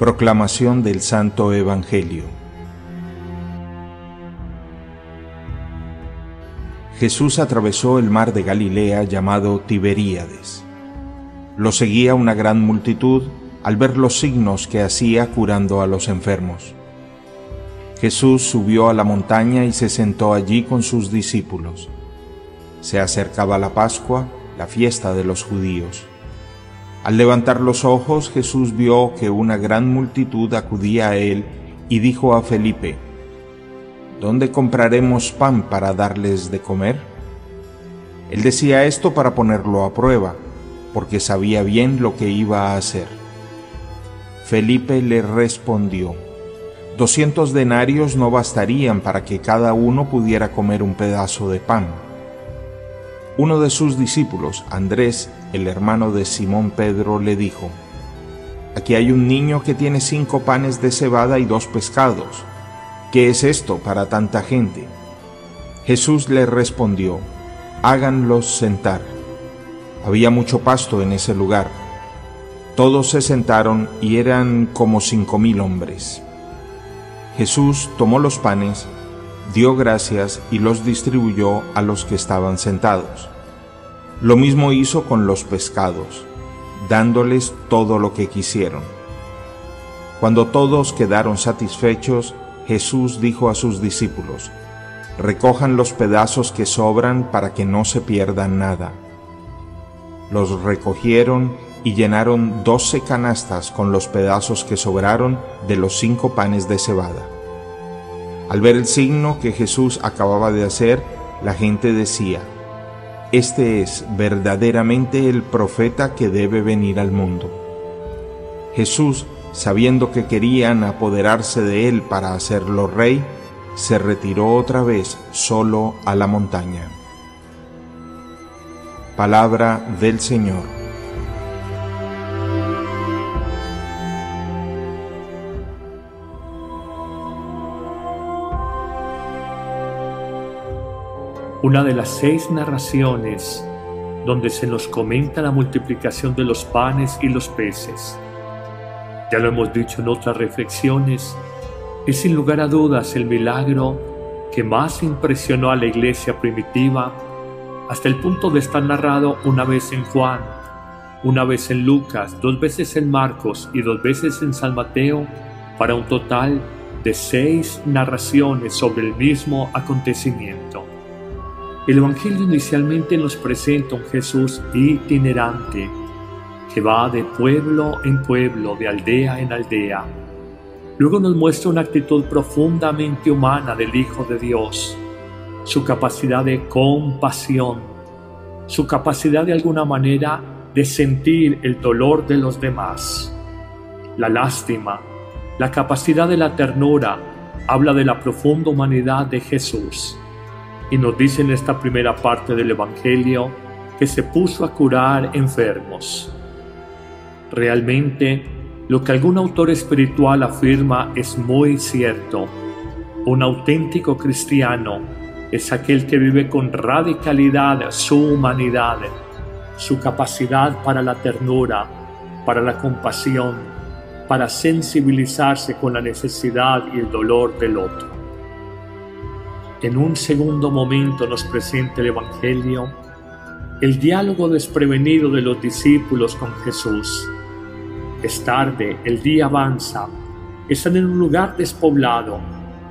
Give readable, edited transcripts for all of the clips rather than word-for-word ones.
Proclamación del Santo Evangelio. Jesús atravesó el mar de Galilea llamado Tiberíades. Lo seguía una gran multitud al ver los signos que hacía curando a los enfermos. Jesús subió a la montaña y se sentó allí con sus discípulos. Se acercaba la Pascua, la fiesta de los judíos. Al levantar los ojos, Jesús vio que una gran multitud acudía a él y dijo a Felipe: ¿Dónde compraremos pan para darles de comer? Él decía esto para ponerlo a prueba, porque sabía bien lo que iba a hacer. Felipe le respondió: 200 denarios no bastarían para que cada uno pudiera comer un pedazo de pan. Uno de sus discípulos, Andrés, el hermano de Simón Pedro, le dijo: Aquí hay un niño que tiene 5 panes de cebada y 2 pescados. ¿Qué es esto para tanta gente? Jesús le respondió: Háganlos sentar. Había mucho pasto en ese lugar. Todos se sentaron y eran como 5.000 hombres. Jesús tomó los panes, dio gracias y los distribuyó a los que estaban sentados. Lo mismo hizo con los pescados, dándoles todo lo que quisieron. Cuando todos quedaron satisfechos, Jesús dijo a sus discípulos: Recojan los pedazos que sobran para que no se pierda nada. Los recogieron y llenaron 12 canastas con los pedazos que sobraron de los 5 panes de cebada. Al ver el signo que Jesús acababa de hacer, la gente decía: Este es verdaderamente el profeta que debe venir al mundo. Jesús, sabiendo que querían apoderarse de él para hacerlo rey, se retiró otra vez solo a la montaña. Palabra del Señor. Una de las 6 narraciones donde se nos comenta la multiplicación de los panes y los peces. Ya lo hemos dicho en otras reflexiones, es sin lugar a dudas el milagro que más impresionó a la iglesia primitiva, hasta el punto de estar narrado una vez en Juan, una vez en Lucas, 2 veces en Marcos y 2 veces en San Mateo, para un total de 6 narraciones sobre el mismo acontecimiento. El Evangelio inicialmente nos presenta un Jesús itinerante, que va de pueblo en pueblo, de aldea en aldea. Luego nos muestra una actitud profundamente humana del Hijo de Dios, su capacidad de compasión, su capacidad de alguna manera de sentir el dolor de los demás. La lástima, la capacidad de la ternura, habla de la profunda humanidad de Jesús. Y nos dice en esta primera parte del Evangelio que se puso a curar enfermos. Realmente, lo que algún autor espiritual afirma es muy cierto. Un auténtico cristiano es aquel que vive con radicalidad su humanidad, su capacidad para la ternura, para la compasión, para sensibilizarse con la necesidad y el dolor del otro. En un segundo momento nos presenta el Evangelio el diálogo desprevenido de los discípulos con Jesús. Es tarde, el día avanza, están en un lugar despoblado,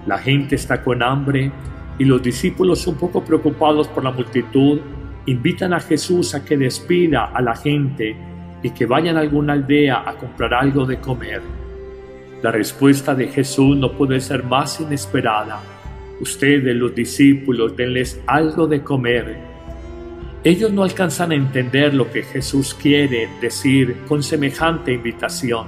la gente está con hambre y los discípulos, un poco preocupados por la multitud, invitan a Jesús a que despida a la gente y que vayan a alguna aldea a comprar algo de comer. La respuesta de Jesús no puede ser más inesperada. Ustedes, los discípulos, denles algo de comer. Ellos no alcanzan a entender lo que Jesús quiere decir con semejante invitación.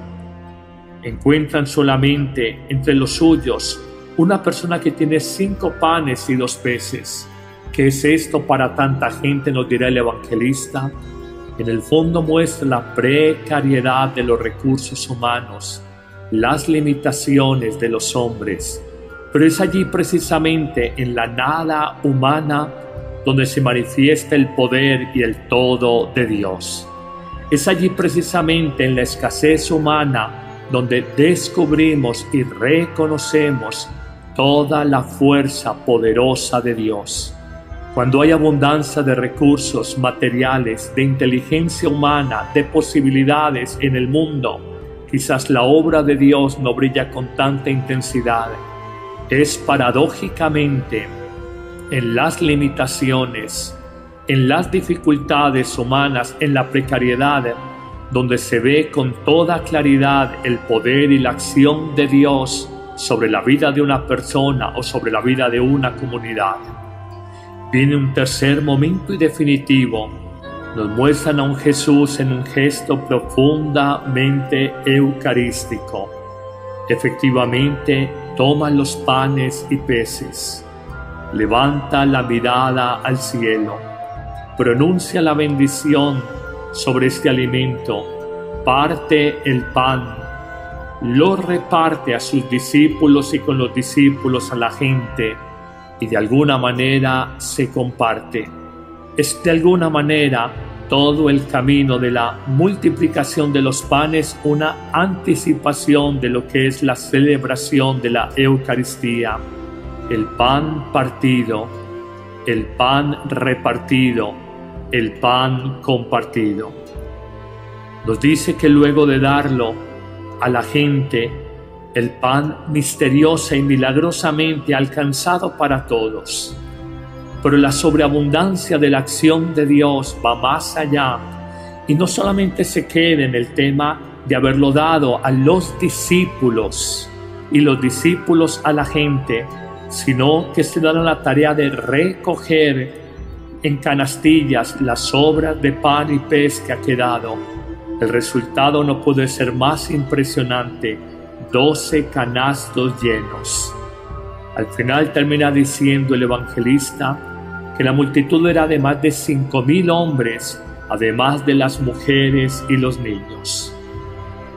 Encuentran solamente entre los suyos una persona que tiene 5 panes y 2 peces. ¿Qué es esto para tanta gente?, nos dirá el evangelista. En el fondo muestra la precariedad de los recursos humanos, las limitaciones de los hombres. Pero es allí precisamente en la nada humana donde se manifiesta el poder y el todo de Dios. Es allí precisamente en la escasez humana donde descubrimos y reconocemos toda la fuerza poderosa de Dios. Cuando hay abundancia de recursos materiales, de inteligencia humana, de posibilidades en el mundo, quizás la obra de Dios no brilla con tanta intensidad. Es paradójicamente en las limitaciones, en las dificultades humanas, en la precariedad, donde se ve con toda claridad el poder y la acción de Dios sobre la vida de una persona o sobre la vida de una comunidad. Viene un tercer momento y definitivo. Nos muestran a un Jesús en un gesto profundamente eucarístico. Efectivamente, toma los panes y peces, levanta la mirada al cielo, pronuncia la bendición sobre este alimento, parte el pan, lo reparte a sus discípulos y con los discípulos a la gente, y de alguna manera se comparte. Es de alguna manera todo el camino de la multiplicación de los panes una anticipación de lo que es la celebración de la Eucaristía. El pan partido, el pan repartido, el pan compartido. Nos dice que luego de darlo a la gente, el pan misteriosa y milagrosamente alcanzado para todos. Pero la sobreabundancia de la acción de Dios va más allá y no solamente se queda en el tema de haberlo dado a los discípulos y los discípulos a la gente, sino que se dan a la tarea de recoger en canastillas las sobras de pan y pez que ha quedado. El resultado no puede ser más impresionante: 12 canastos llenos. Al final termina diciendo el evangelista que la multitud era de más de 5,000 hombres, además de las mujeres y los niños.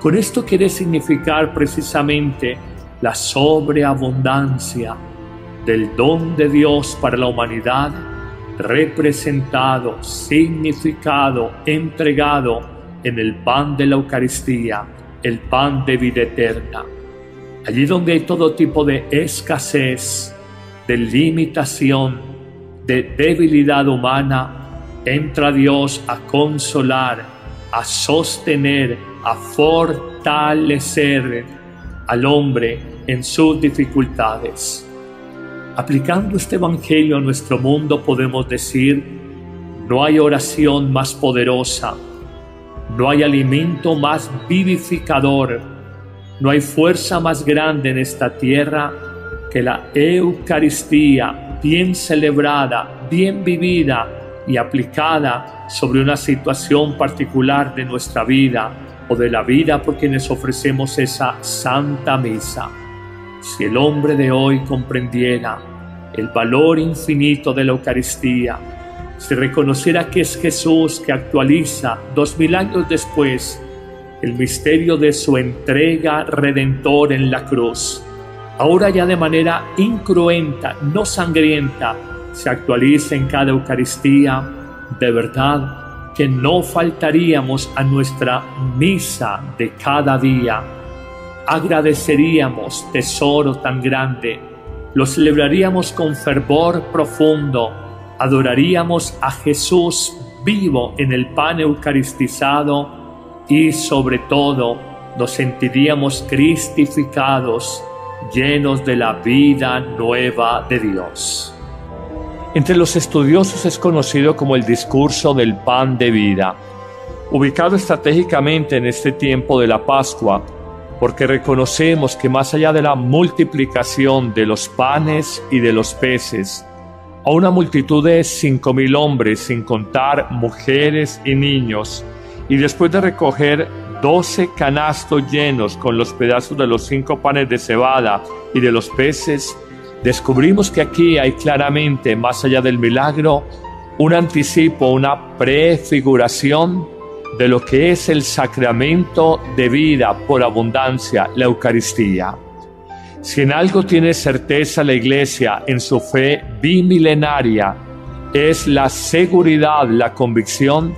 Con esto quiere significar precisamente la sobreabundancia del don de Dios para la humanidad, representado, significado, entregado en el pan de la Eucaristía, el pan de vida eterna. Allí donde hay todo tipo de escasez, de limitación, de debilidad humana, entra Dios a consolar, a sostener, a fortalecer al hombre en sus dificultades. Aplicando este evangelio a nuestro mundo podemos decir: no hay oración más poderosa, no hay alimento más vivificador, no hay fuerza más grande en esta tierra que la Eucaristía bien celebrada, bien vivida y aplicada sobre una situación particular de nuestra vida o de la vida por quienes ofrecemos esa Santa Misa. Si el hombre de hoy comprendiera el valor infinito de la Eucaristía, si reconociera que es Jesús que actualiza 2000 años después el misterio de su entrega redentor en la cruz, ahora ya de manera incruenta, no sangrienta, se actualiza en cada Eucaristía, de verdad que no faltaríamos a nuestra misa de cada día. Agradeceríamos tesoro tan grande, lo celebraríamos con fervor profundo, adoraríamos a Jesús vivo en el pan eucaristizado y sobre todo nos sentiríamos cristificados, llenos de la vida nueva de Dios. Entre los estudiosos es conocido como el discurso del pan de vida, ubicado estratégicamente en este tiempo de la Pascua, porque reconocemos que más allá de la multiplicación de los panes y de los peces, a una multitud de 5,000 hombres, sin contar mujeres y niños, y después de recoger 12 canastos llenos con los pedazos de los 5 panes de cebada y de los peces, descubrimos que aquí hay claramente, más allá del milagro, un anticipo, una prefiguración de lo que es el sacramento de vida por abundancia, la Eucaristía. Si en algo tiene certeza la Iglesia en su fe bimilenaria, es la seguridad, la convicción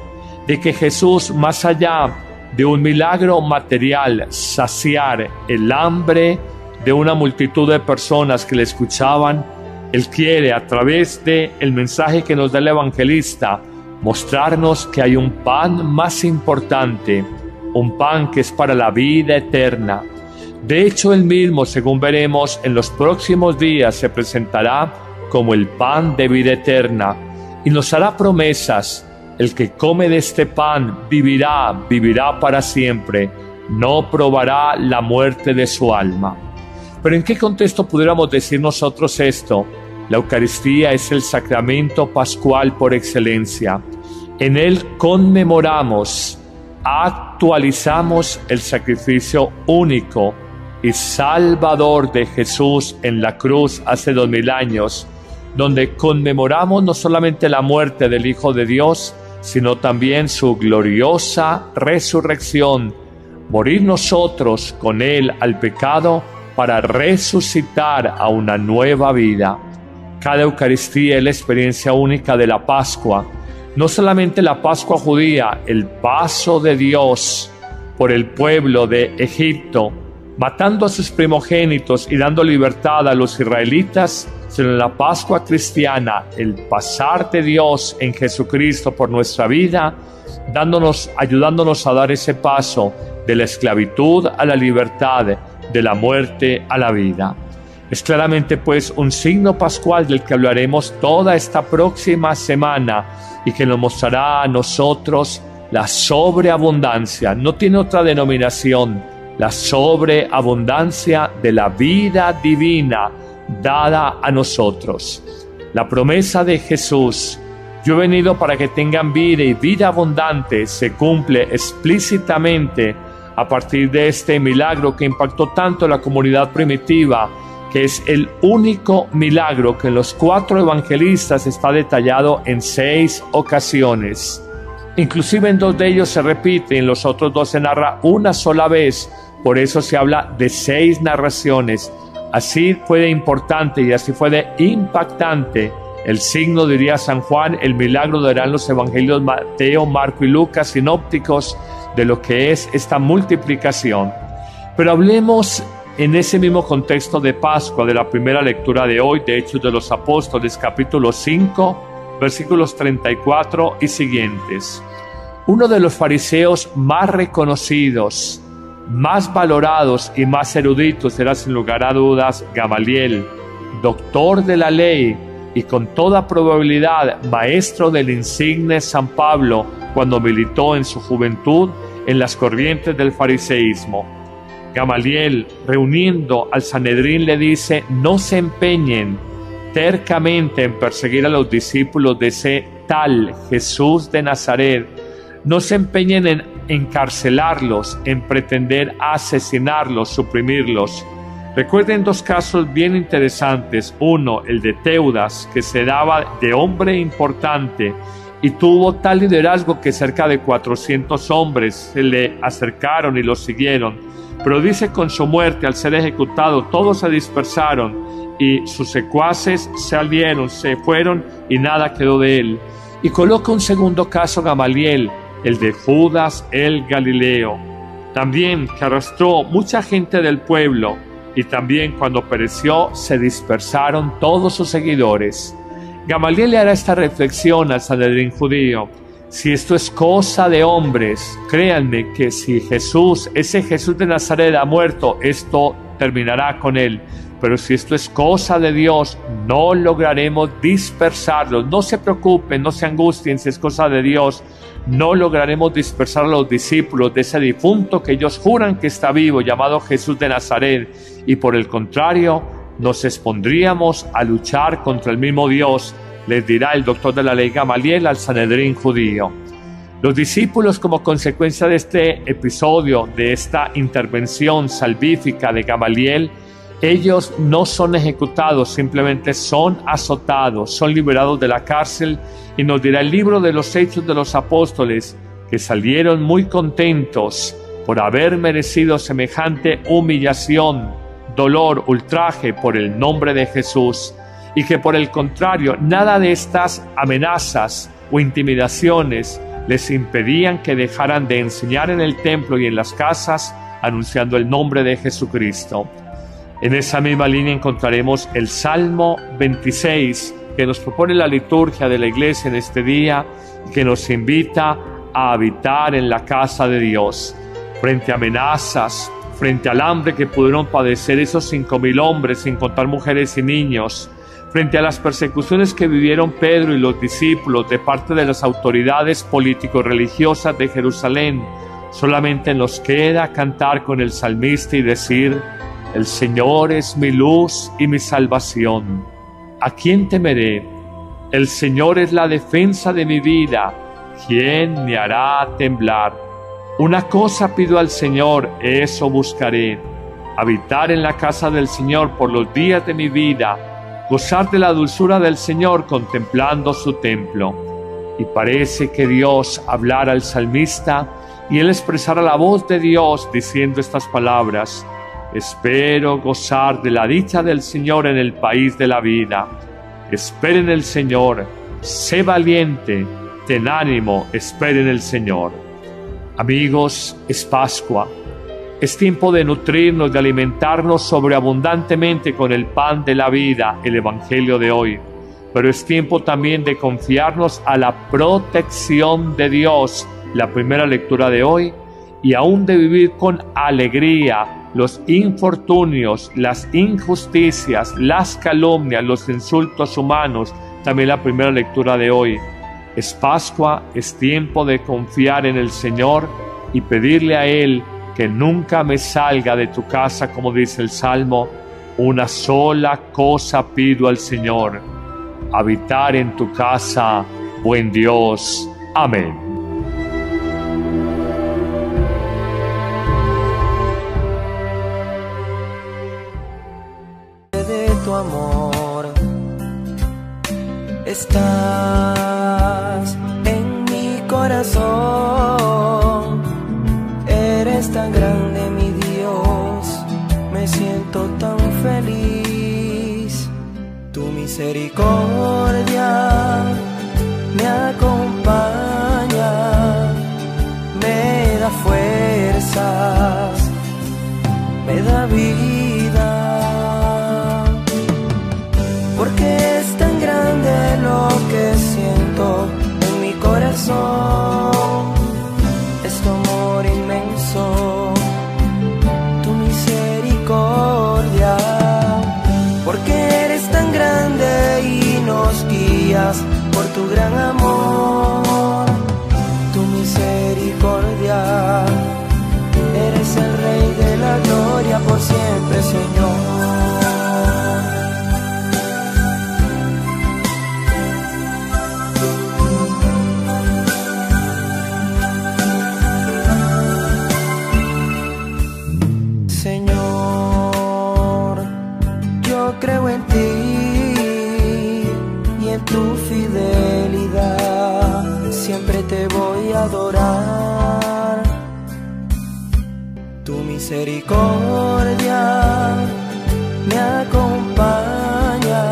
de que Jesús, más allá de un milagro material, saciar el hambre de una multitud de personas que le escuchaban, Él quiere, a través del mensaje que nos da el evangelista, mostrarnos que hay un pan más importante, un pan que es para la vida eterna. De hecho, Él mismo, según veremos en los próximos días, se presentará como el pan de vida eterna y nos hará promesas. El que come de este pan vivirá para siempre, no probará la muerte de su alma. Pero ¿en qué contexto pudiéramos decir nosotros esto? La Eucaristía es el sacramento pascual por excelencia. En él conmemoramos, actualizamos el sacrificio único y salvador de Jesús en la cruz hace 2000 años, donde conmemoramos no solamente la muerte del Hijo de Dios, sino también su gloriosa resurrección, morir nosotros con Él al pecado para resucitar a una nueva vida. Cada Eucaristía es la experiencia única de la Pascua, no solamente la Pascua judía, el paso de Dios por el pueblo de Egipto, matando a sus primogénitos y dando libertad a los israelitas, sino en la Pascua cristiana, el pasar de Dios en Jesucristo por nuestra vida, ayudándonos a dar ese paso de la esclavitud a la libertad, de la muerte a la vida. Es claramente pues un signo pascual del que hablaremos toda esta próxima semana y que nos mostrará a nosotros la sobreabundancia, no tiene otra denominación, la sobreabundancia de la vida divina dada a nosotros. La promesa de Jesús, yo he venido para que tengan vida y vida abundante, se cumple explícitamente a partir de este milagro que impactó tanto la comunidad primitiva, que es el único milagro que en los 4 evangelistas está detallado en 6 ocasiones. Inclusive en 2 de ellos se repite y en los otros 2 se narra una sola vez, por eso se habla de 6 narraciones. Así fue de importante y así fue de impactante el signo, diría San Juan, el milagro darán los evangelios Mateo, Marco y Lucas sinópticos de lo que es esta multiplicación. Pero hablemos en ese mismo contexto de Pascua, de la primera lectura de hoy, de Hechos de los Apóstoles, capítulo 5, versículos 34 y siguientes. Uno de los fariseos más reconocidos, más valorados y más eruditos era sin lugar a dudas Gamaliel, doctor de la ley y con toda probabilidad maestro del insigne San Pablo cuando militó en su juventud en las corrientes del fariseísmo. Gamaliel, reuniendo al Sanedrín, le dice: no se empeñen tercamente en perseguir a los discípulos de ese tal Jesús de Nazaret. No se empeñen en encarcelarlos, en pretender asesinarlos, suprimirlos. Recuerden 2 casos bien interesantes. Uno, el de Teudas, que se daba de hombre importante y tuvo tal liderazgo que cerca de 400 hombres se le acercaron y lo siguieron. Pero dice, con su muerte, al ser ejecutado, todos se dispersaron y sus secuaces salieron, se fueron y nada quedó de él. Y coloca un segundo caso, Gamaliel, el de Judas el Galileo, también que arrastró mucha gente del pueblo y también cuando pereció se dispersaron todos sus seguidores. Gamaliel le hará esta reflexión al Sanedrín judío: si esto es cosa de hombres, créanme que si Jesús, ese Jesús de Nazaret, ha muerto, esto terminará con él. Pero si esto es cosa de Dios, no lograremos dispersarlos. No se preocupen, no se angustien, si es cosa de Dios, no lograremos dispersar a los discípulos de ese difunto que ellos juran que está vivo, llamado Jesús de Nazaret. Y por el contrario, nos expondríamos a luchar contra el mismo Dios, les dirá el doctor de la ley Gamaliel al Sanedrín judío. Los discípulos, como consecuencia de este episodio, de esta intervención salvífica de Gamaliel, ellos no son ejecutados, simplemente son azotados, son liberados de la cárcel, y nos dirá el libro de los Hechos de los Apóstoles que salieron muy contentos por haber merecido semejante humillación, dolor, ultraje por el nombre de Jesús, y que por el contrario, nada de estas amenazas o intimidaciones les impedían que dejaran de enseñar en el templo y en las casas, anunciando el nombre de Jesucristo. En esa misma línea encontraremos el Salmo 26, que nos propone la liturgia de la Iglesia en este día, que nos invita a habitar en la casa de Dios. Frente a amenazas, frente al hambre que pudieron padecer esos 5,000 hombres, sin contar mujeres y niños, frente a las persecuciones que vivieron Pedro y los discípulos de parte de las autoridades político-religiosas de Jerusalén, solamente nos queda cantar con el salmista y decir: el Señor es mi luz y mi salvación. ¿A quién temeré? El Señor es la defensa de mi vida. ¿Quién me hará temblar? Una cosa pido al Señor, eso buscaré: habitar en la casa del Señor por los días de mi vida, gozar de la dulzura del Señor contemplando su templo. Y parece que Dios hablara al salmista y él expresara la voz de Dios diciendo estas palabras: espero gozar de la dicha del Señor en el país de la vida. Espera en el Señor, sé valiente, ten ánimo, espera en el Señor. Amigos, es Pascua. Es tiempo de nutrirnos, de alimentarnos sobreabundantemente con el pan de la vida, el Evangelio de hoy. Pero es tiempo también de confiarnos a la protección de Dios, la primera lectura de hoy, y aún de vivir con alegría los infortunios, las injusticias, las calumnias, los insultos humanos, también la primera lectura de hoy. Es Pascua, es tiempo de confiar en el Señor y pedirle a Él que nunca me salga de tu casa, como dice el Salmo. Una sola cosa pido al Señor: habitar en tu casa, buen Dios. Amén. De tu amor estás en mi corazón. Eres tan grande, mi Dios, me siento tan feliz. Tu misericordia me acompaña, me da fuerzas, me da vida. Porque es tan grande lo que siento en mi corazón. Es tu amor inmenso, tu misericordia. Porque eres tan grande y nos guías por tu gran amor. Tu misericordia, eres el Rey de la gloria por siempre, Señor. Creo en ti y en tu fidelidad, siempre te voy a adorar. Tu misericordia me acompaña,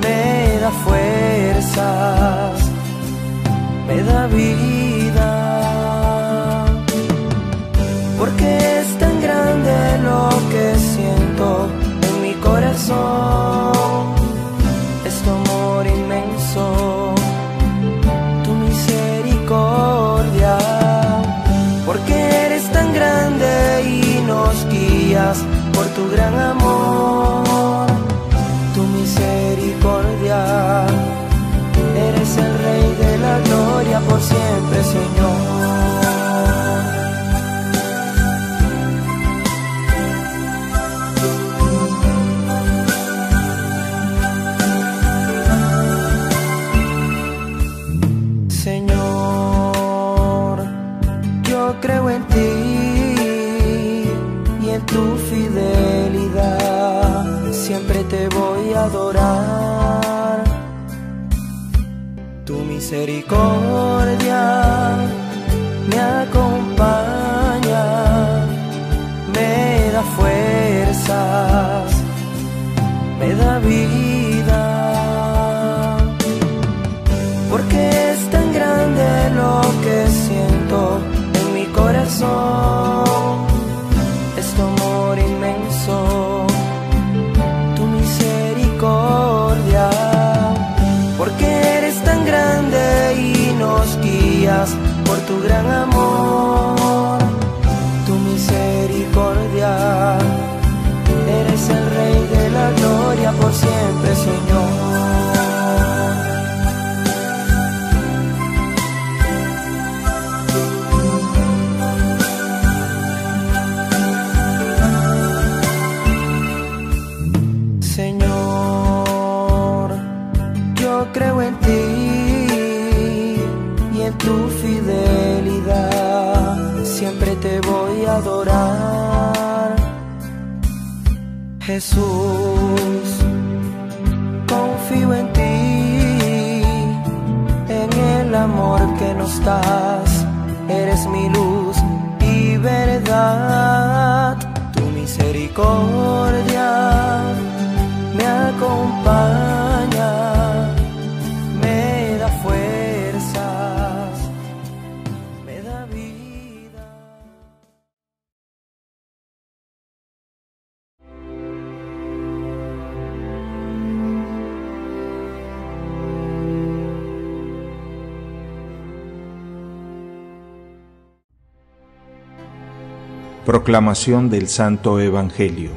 me da fuerzas, me da vida. Porque es tan grande lo que siento corazón, es tu amor inmenso, tu misericordia. Porque eres tan grande y nos guías por tu gran amor. Tu misericordia, eres el Rey de la gloria por siempre, Señor. Creo en ti y en tu fidelidad, siempre te voy a adorar. Tu misericordia me acompaña, me da fuerzas, me da vida. Porque es tan grande tu gran amor, tu misericordia. Eres el Rey de la gloria por siempre, Señor. Señor, yo creo en ti y en tu fidelidad. Siempre te voy a adorar, Jesús. Confío en ti, en el amor que nos das. Eres mi luz y verdad. Tu misericordia me acompaña, me da fuerzas, me da vida. Proclamación del Santo Evangelio.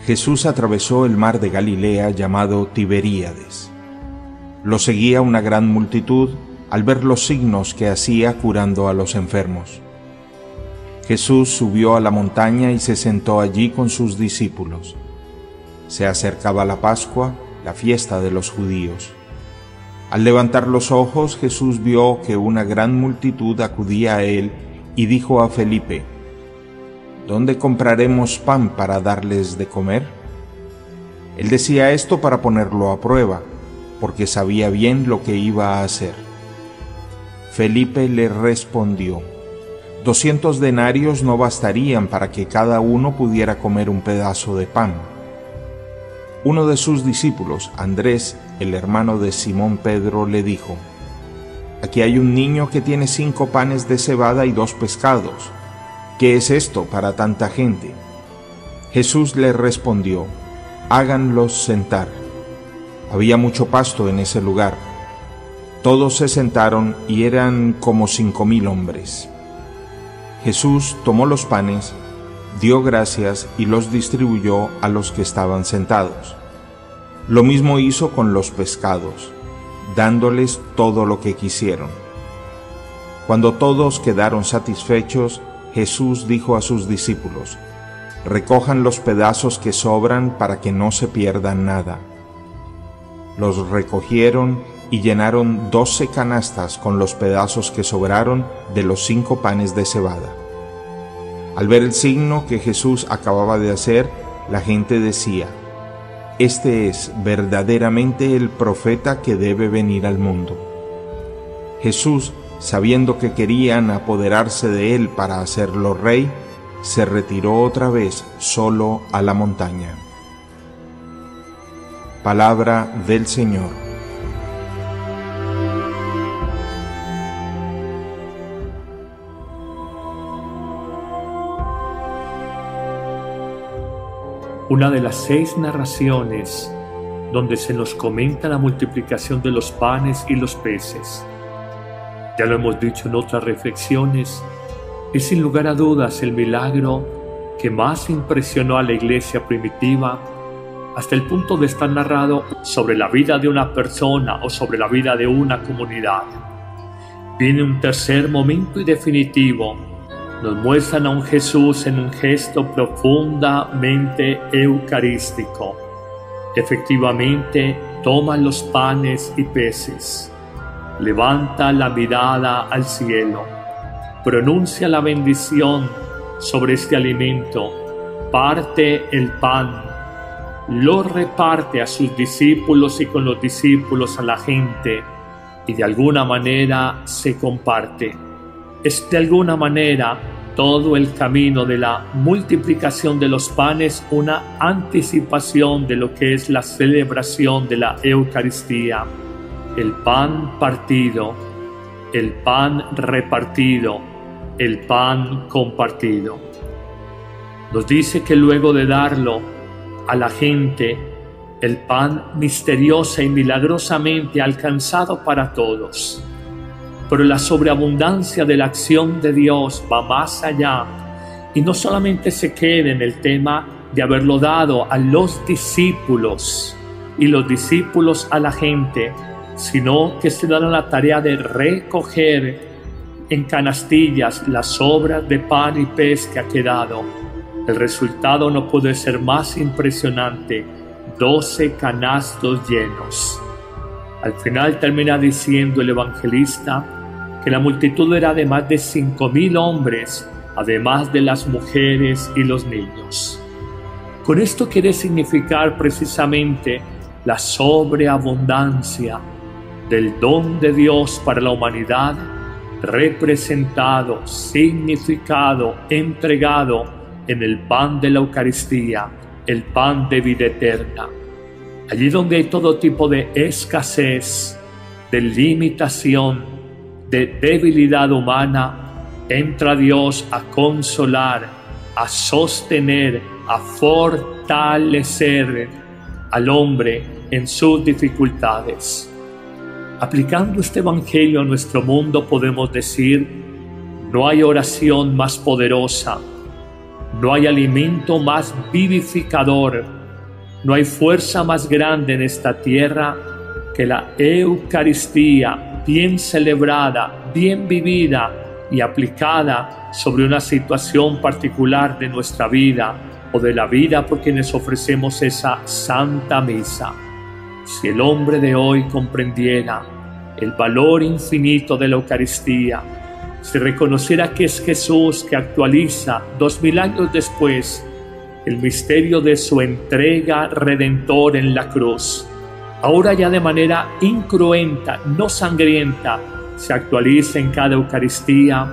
Jesús atravesó el mar de Galilea llamado Tiberíades. Lo seguía una gran multitud al ver los signos que hacía curando a los enfermos. Jesús subió a la montaña y se sentó allí con sus discípulos. Se acercaba la Pascua, la fiesta de los judíos. Al levantar los ojos, Jesús vio que una gran multitud acudía a él y dijo a Felipe: ¿Dónde compraremos pan para darles de comer? Él decía esto para ponerlo a prueba, porque sabía bien lo que iba a hacer. Felipe le respondió: 200 denarios no bastarían para que cada uno pudiera comer un pedazo de pan. Uno de sus discípulos, Andrés, el hermano de Simón Pedro, le dijo: Aquí hay un niño que tiene 5 panes de cebada y 2 pescados. ¿Qué es esto para tanta gente? Jesús le respondió: háganlos sentar. Había mucho pasto en ese lugar. Todos se sentaron y eran como 5,000 hombres. Jesús tomó los panes, dio gracias y los distribuyó a los que estaban sentados. Lo mismo hizo con los pescados, dándoles todo lo que quisieron. Cuando todos quedaron satisfechos, Jesús dijo a sus discípulos: recojan los pedazos que sobran para que no se pierda nada. Los recogieron y llenaron 12 canastas con los pedazos que sobraron de los 5 panes de cebada. Al ver el signo que Jesús acababa de hacer, la gente decía: este es verdaderamente el profeta que debe venir al mundo. Jesús, sabiendo que querían apoderarse de él para hacerlo rey, se retiró otra vez solo a la montaña. Palabra del Señor. Una de las 6 narraciones donde se nos comenta la multiplicación de los panes y los peces. Ya lo hemos dicho en otras reflexiones, es sin lugar a dudas el milagro que más impresionó a la iglesia primitiva, hasta el punto de estar narrado sobre la vida de una persona o sobre la vida de una comunidad. Viene un tercer momento y definitivo. Nos muestran a un Jesús en un gesto profundamente eucarístico. Efectivamente, toma los panes y peces, levanta la mirada al cielo, pronuncia la bendición sobre este alimento, parte el pan, lo reparte a sus discípulos y con los discípulos a la gente, y de alguna manera se comparte. Es de alguna manera todo el camino de la multiplicación de los panes una anticipación de lo que es la celebración de la Eucaristía. El pan partido, el pan repartido, el pan compartido. Nos dice que luego de darlo a la gente, el pan misteriosa y milagrosamente alcanzado para todos. Pero la sobreabundancia de la acción de Dios va más allá y no solamente se queda en el tema de haberlo dado a los discípulos y los discípulos a la gente, sino que se dan la tarea de recoger en canastillas las sobras de pan y pez que ha quedado. El resultado no puede ser más impresionante: 12 canastos llenos. Al final termina diciendo el evangelista que la multitud era de más de 5,000 hombres, además de las mujeres y los niños. Con esto quiere significar precisamente la sobreabundancia del don de Dios para la humanidad, representado, significado, entregado en el pan de la Eucaristía, el pan de vida eterna. Allí donde hay todo tipo de escasez, de limitación, de debilidad humana, entra Dios a consolar, a sostener, a fortalecer al hombre en sus dificultades. Aplicando este evangelio a nuestro mundo podemos decir: no hay oración más poderosa, no hay alimento más vivificador, no hay fuerza más grande en esta tierra que la Eucaristía bien celebrada, bien vivida y aplicada sobre una situación particular de nuestra vida o de la vida por quienes ofrecemos esa Santa Misa. Si el hombre de hoy comprendiera el valor infinito de la Eucaristía, si reconociera que es Jesús que actualiza 2000 años después el misterio de su entrega redentor en la cruz, ahora ya de manera incruenta, no sangrienta, se actualiza en cada Eucaristía,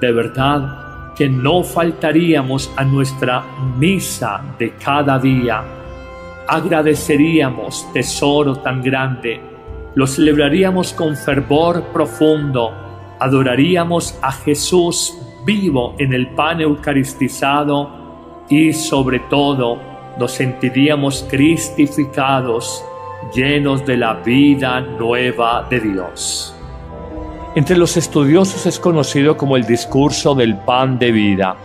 de verdad que no faltaríamos a nuestra misa de cada día. Agradeceríamos tesoro tan grande, lo celebraríamos con fervor profundo, adoraríamos a Jesús vivo en el pan eucaristizado y sobre todo nos sentiríamos cristificados, llenos de la vida nueva de Dios. Entre los estudiosos es conocido como el discurso del pan de vida,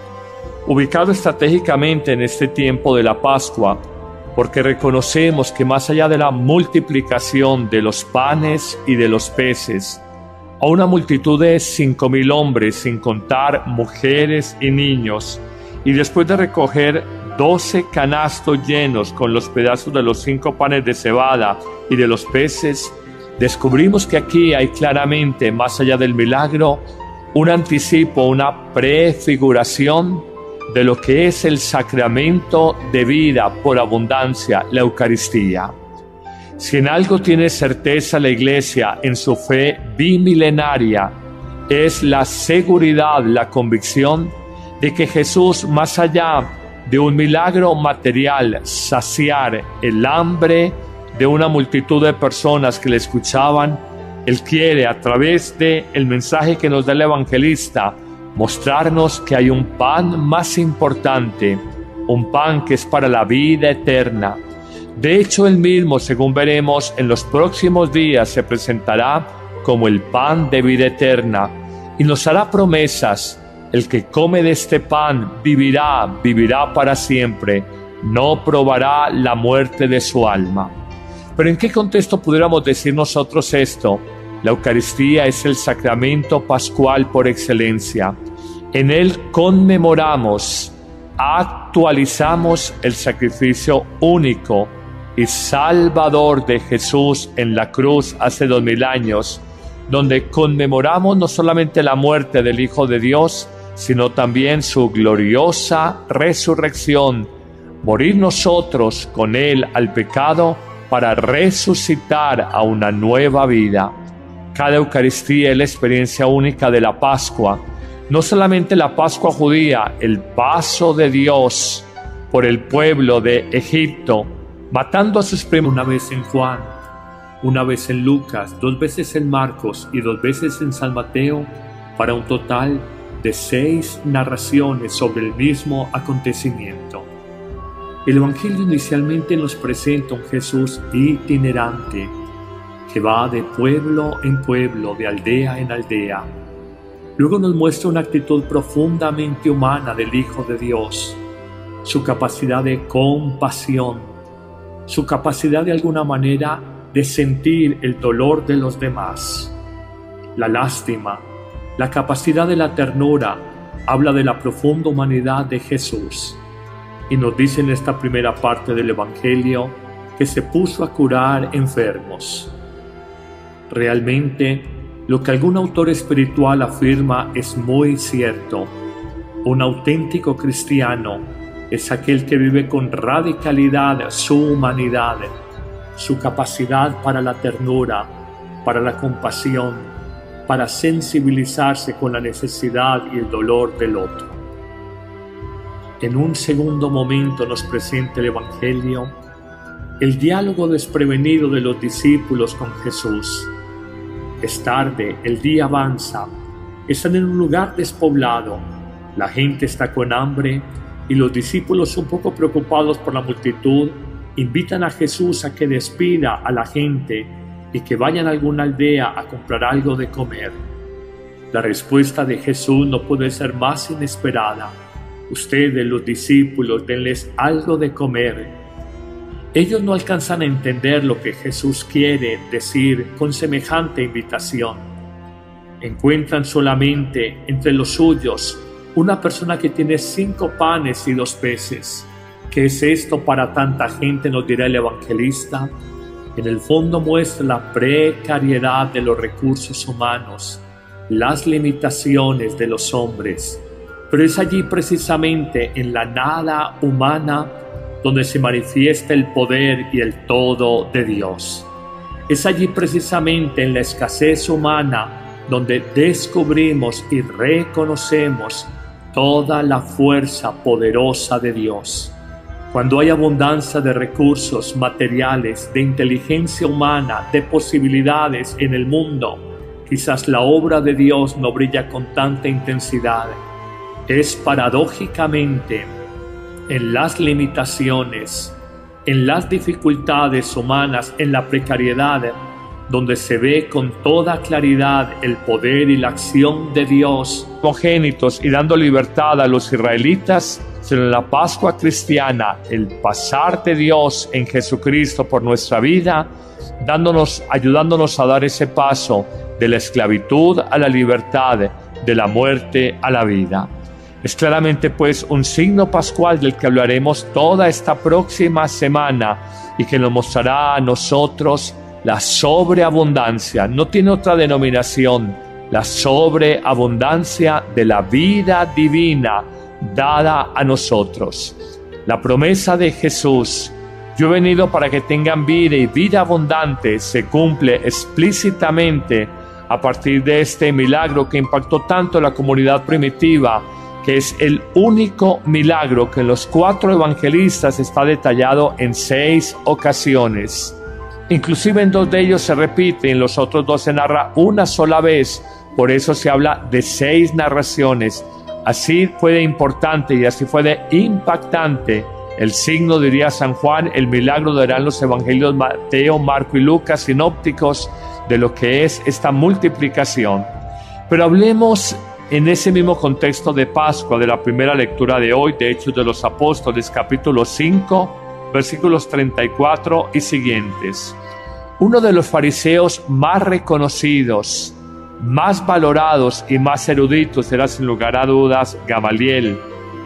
ubicado estratégicamente en este tiempo de la Pascua, porque reconocemos que más allá de la multiplicación de los panes y de los peces, a una multitud de 5,000 hombres, sin contar mujeres y niños, y después de recoger 12 canastos llenos con los pedazos de los 5 panes de cebada y de los peces, descubrimos que aquí hay claramente, más allá del milagro, un anticipo, una prefiguración de lo que es el sacramento de vida por abundancia, la Eucaristía. Si en algo tiene certeza la Iglesia en su fe bimilenaria, es la seguridad, la convicción de que Jesús, más allá de un milagro material, saciar el hambre de una multitud de personas que le escuchaban, Él quiere, a través del mensaje que nos da el evangelista, mostrarnos que hay un pan más importante, un pan que es para la vida eterna. De hecho, Él mismo, según veremos en los próximos días, se presentará como el pan de vida eterna y nos hará promesas. El que come de este pan vivirá para siempre, no probará la muerte de su alma. Pero ¿en qué contexto pudiéramos decir nosotros esto? La Eucaristía es el sacramento pascual por excelencia. En él conmemoramos, actualizamos el sacrificio único y salvador de Jesús en la cruz hace 2000 años, donde conmemoramos no solamente la muerte del Hijo de Dios, sino también su gloriosa resurrección, morir nosotros con Él al pecado para resucitar a una nueva vida. Cada Eucaristía es la experiencia única de la Pascua, no solamente la Pascua judía, el paso de Dios por el pueblo de Egipto, matando a sus primos. Una vez en Juan, una vez en Lucas, 2 veces en Marcos y 2 veces en San Mateo, para un total de 6 narraciones sobre el mismo acontecimiento. El Evangelio inicialmente nos presenta un Jesús itinerante, que va de pueblo en pueblo, de aldea en aldea. Luego nos muestra una actitud profundamente humana del Hijo de Dios, su capacidad de compasión, su capacidad de alguna manera de sentir el dolor de los demás. La lástima, la capacidad de la ternura, habla de la profunda humanidad de Jesús. Y nos dice en esta primera parte del Evangelio que se puso a curar enfermos. Realmente, lo que algún autor espiritual afirma es muy cierto. Un auténtico cristiano es aquel que vive con radicalidad su humanidad, su capacidad para la ternura, para la compasión, para sensibilizarse con la necesidad y el dolor del otro. En un segundo momento nos presenta el Evangelio el diálogo desprevenido de los discípulos con Jesús. Es tarde, el día avanza, están en un lugar despoblado, la gente está con hambre y los discípulos, un poco preocupados por la multitud, invitan a Jesús a que despida a la gente y que vayan a alguna aldea a comprar algo de comer. La respuesta de Jesús no puede ser más inesperada. Ustedes, los discípulos, denles algo de comer. Ellos no alcanzan a entender lo que Jesús quiere decir con semejante invitación. Encuentran solamente entre los suyos una persona que tiene 5 panes y 2 peces. ¿Qué es esto para tanta gente?, nos dirá el evangelista. En el fondo muestra la precariedad de los recursos humanos, las limitaciones de los hombres. Pero es allí precisamente en la nada humana donde se manifiesta el poder y el todo de Dios. Es allí precisamente en la escasez humana donde descubrimos y reconocemos toda la fuerza poderosa de Dios. Cuando hay abundancia de recursos materiales, de inteligencia humana, de posibilidades en el mundo, quizás la obra de Dios no brilla con tanta intensidad. Es paradójicamente en las limitaciones, en las dificultades humanas, en la precariedad, donde se ve con toda claridad el poder y la acción de Dios. Primogénitos y dando libertad a los israelitas, sino en la Pascua cristiana, el pasar de Dios en Jesucristo por nuestra vida, ayudándonos a dar ese paso de la esclavitud a la libertad, de la muerte a la vida. Es claramente pues un signo pascual del que hablaremos toda esta próxima semana y que nos mostrará a nosotros la sobreabundancia, no tiene otra denominación, la sobreabundancia de la vida divina dada a nosotros. La promesa de Jesús, yo he venido para que tengan vida y vida abundante, se cumple explícitamente a partir de este milagro que impactó tanto la comunidad primitiva, que es el único milagro que en los 4 evangelistas está detallado en 6 ocasiones. Inclusive en 2 de ellos se repite, en los otros 2 se narra una sola vez, por eso se habla de 6 narraciones. Así fue de importante y así fue de impactante el signo, diría San Juan, el milagro darán los evangelios Mateo, Marco y Lucas sinópticos de lo que es esta multiplicación. Pero hablemos en ese mismo contexto de Pascua, de la primera lectura de hoy, de Hechos de los Apóstoles, capítulo 5, versículos 34 y siguientes. Uno de los fariseos más reconocidos, más valorados y más eruditos era sin lugar a dudas Gamaliel,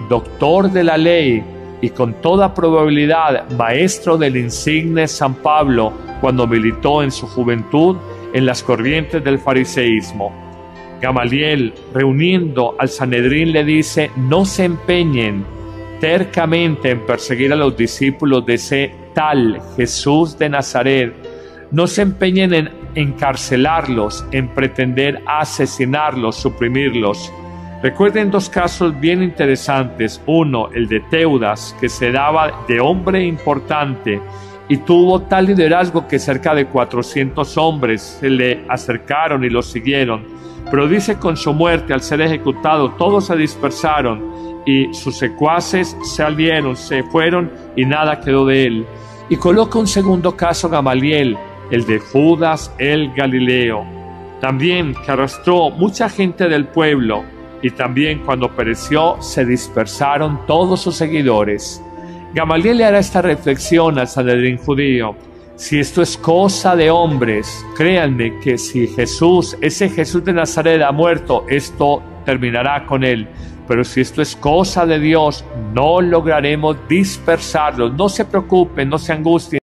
doctor de la ley y con toda probabilidad maestro del insigne San Pablo cuando militó en su juventud en las corrientes del fariseísmo. Gamaliel, reuniendo al Sanedrín, le dice: no se empeñen tercamente en perseguir a los discípulos de ese tal Jesús de Nazaret. No se empeñen en encarcelarlos, en pretender asesinarlos, suprimirlos. Recuerden 2 casos bien interesantes. Uno, el de Teudas, que se daba de hombre importante y tuvo tal liderazgo que cerca de 400 hombres se le acercaron y lo siguieron. Pero dice, con su muerte, al ser ejecutado, todos se dispersaron y sus secuaces salieron, se fueron y nada quedó de él. Y coloca un segundo caso Gamaliel, el de Judas el Galileo, también que arrastró mucha gente del pueblo, y también cuando pereció se dispersaron todos sus seguidores. Gamaliel le hará esta reflexión al Sanedrín judío: si esto es cosa de hombres, créanme que si Jesús, ese Jesús de Nazaret, ha muerto, esto terminará con él. Pero si esto es cosa de Dios, no lograremos dispersarlos. No se preocupen, no se angustien.